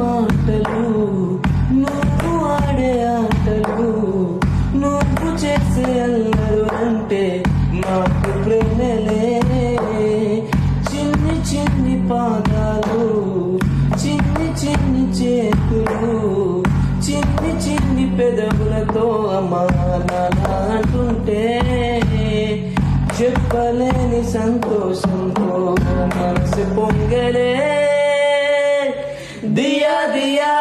మాటలు, నువ్వు ఆడే ఆటలు, నువ్వు చేసే అల్లరు అంటే నాకు ప్రేమలే. చిన్ని చిన్ని పాదాలు, చిన్ని చిన్ని చేతులు, చిన్ని చిన్ని పెదవులతో అమ్మా నాన్న అంటుంటే చెప్పలేని సంతోషంతో మనసు పొంగలే. దియా దియా